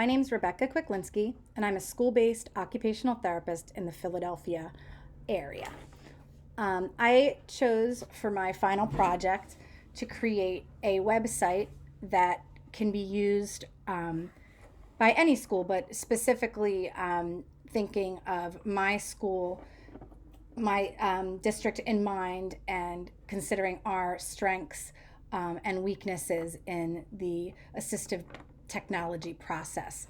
My name is Rebecca Kwiklinski, and I'm a school-based occupational therapist in the Philadelphia area. I chose for my final project to create a website that can be used by any school, but specifically thinking of my school, my district in mind, and considering our strengths and weaknesses in the assistive technology process.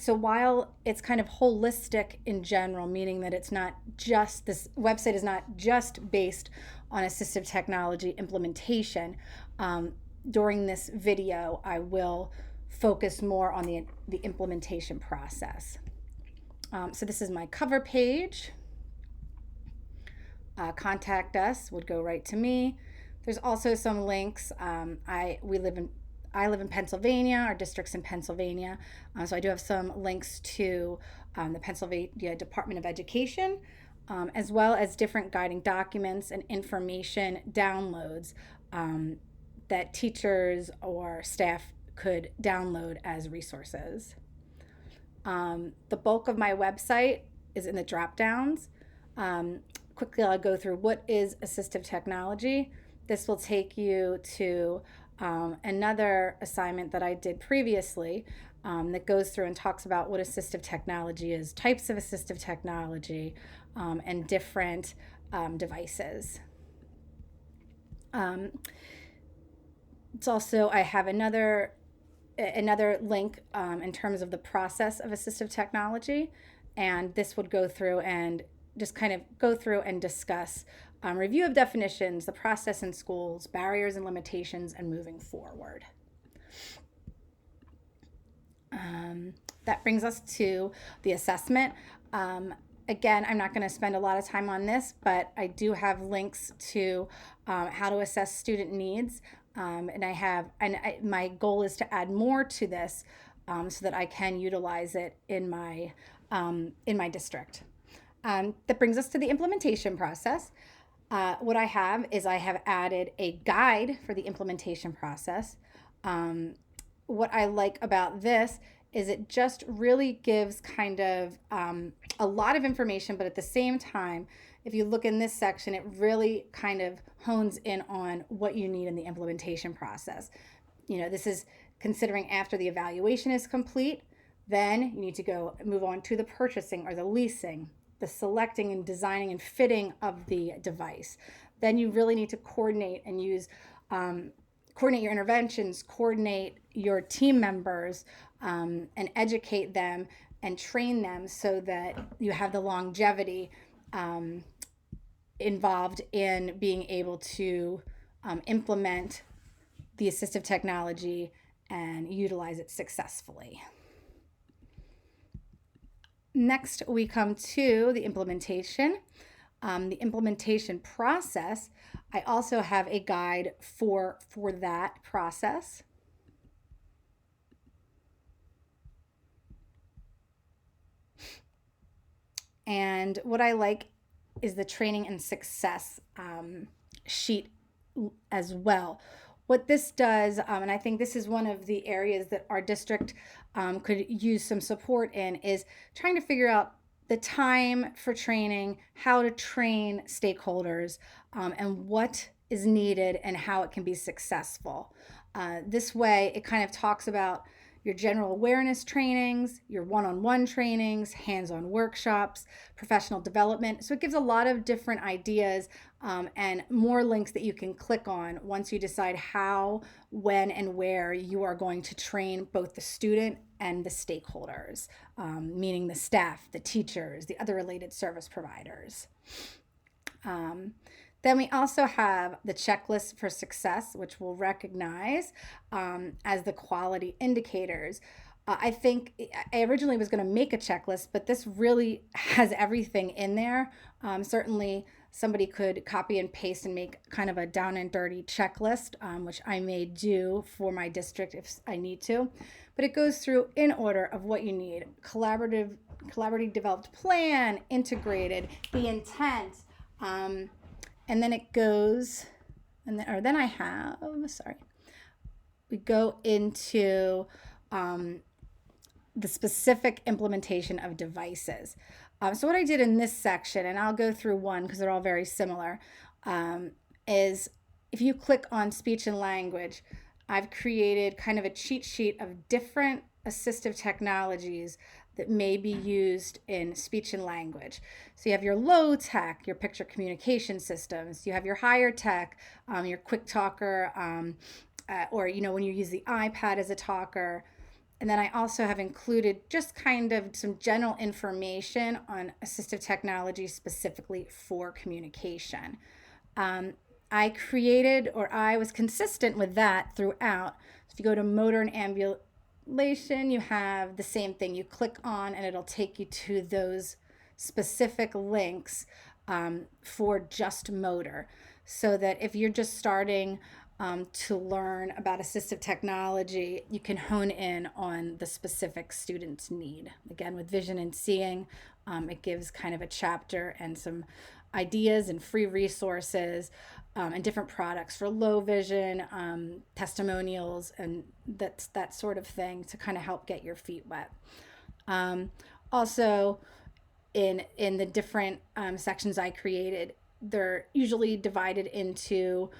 So while it's kind of holistic in general, meaning that it's not just this website is not just based on assistive technology implementation, during this video, I will focus more on the implementation process. So this is my cover page. Contact us would go right to me. There's also some links. I live in Pennsylvania. Our district's in Pennsylvania, so I do have some links to the Pennsylvania Department of Education, as well as different guiding documents and information downloads that teachers or staff could download as resources. The bulk of my website is in the drop downs. Quickly, I'll go through what is assistive technology. This will take you to another assignment that I did previously that goes through and talks about what assistive technology is, types of assistive technology, and different devices. It's also, I have another link in terms of the process of assistive technology, and this would go through and just kind of go through and discuss review of definitions, the process in schools, barriers and limitations, and moving forward. That brings us to the assessment. Again, I'm not going to spend a lot of time on this, but I do have links to how to assess student needs. My goal is to add more to this so that I can utilize it in my district. That brings us to the implementation process. What I have added a guide for the implementation process. What I like about this is it just really gives kind of a lot of information, but at the same time, if you look in this section, it really kind of hones in on what you need in the implementation process. This is considering after the evaluation is complete, then you need to move on to the purchasing or the leasing, the selecting and designing and fitting of the device. Then you really need to coordinate and coordinate your interventions, coordinate your team members, and educate them and train them so that you have the longevity involved in being able to implement the assistive technology and utilize it successfully. Next, we come to the implementation. The implementation process, I also have a guide for that process. And what I like is the training and success sheet as well. What this does, and I think this is one of the areas that our district could use some support in, is trying to figure out the time for training, how to train stakeholders, and what is needed and how it can be successful. This way, it kind of talks about your general awareness trainings, your one-on-one trainings, hands-on workshops, professional development. So it gives a lot of different ideas and more links that you can click on once you decide how, when, and where you are going to train both the student and the stakeholders, meaning the staff, the teachers, the other related service providers. Then we also have the checklist for success, which we'll recognize as the quality indicators. I think I originally was going to make a checklist, but this really has everything in there. Certainly, somebody could copy and paste and make kind of a down and dirty checklist, which I may do for my district if I need to. But it goes through in order of what you need: collaborative developed plan, integrated, the intent. And then it goes, we go into the specific implementation of devices. So what I did in this section, and I'll go through one because they're all very similar, is if you click on speech and language, I've created kind of a cheat sheet of different assistive technologies that may be used in speech and language. So you have your low tech, your picture communication systems. You have your higher tech, your quick talker, or when you use the iPad as a talker. And then I also have included just kind of some general information on assistive technology specifically for communication. I was consistent with that throughout. So if you go to motor and ambulation, you have the same thing. You click on and it'll take you to those specific links for just motor. So that if you're just starting to learn about assistive technology, you can hone in on the specific student's need. Again, with vision and seeing, it gives kind of a chapter and some ideas and free resources and different products for low vision, testimonials, and that sort of thing to kind of help get your feet wet. Also, in the different sections I created, they're usually divided into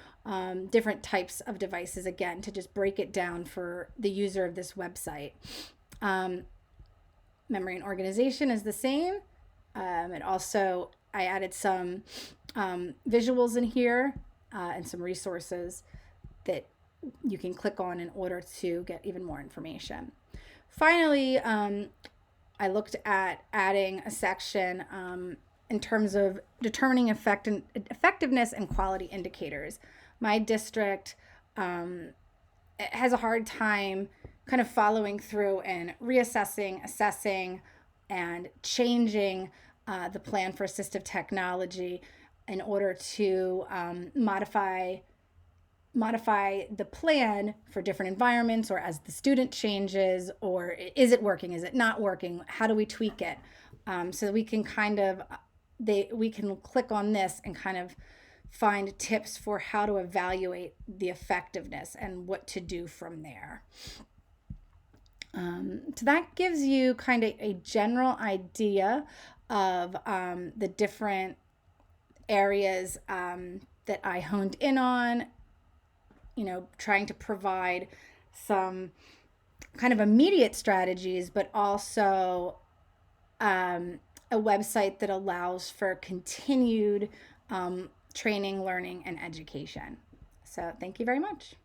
different types of devices, again, to just break it down for the user of this website. Memory and organization is the same. And also, I added some visuals in here and some resources that you can click on in order to get even more information. Finally, I looked at adding a section in terms of determining effectiveness and quality indicators. My district has a hard time kind of following through and reassessing, assessing, and changing the plan for assistive technology in order to modify the plan for different environments, or as the student changes, or is it working, is it not working, how do we tweak it, so that we can we can click on this and kind of find tips for how to evaluate the effectiveness and what to do from there. So that gives you kind of a general idea of the different areas that I honed in on, trying to provide some kind of immediate strategies, but also a website that allows for continued training, learning, and education. So thank you very much.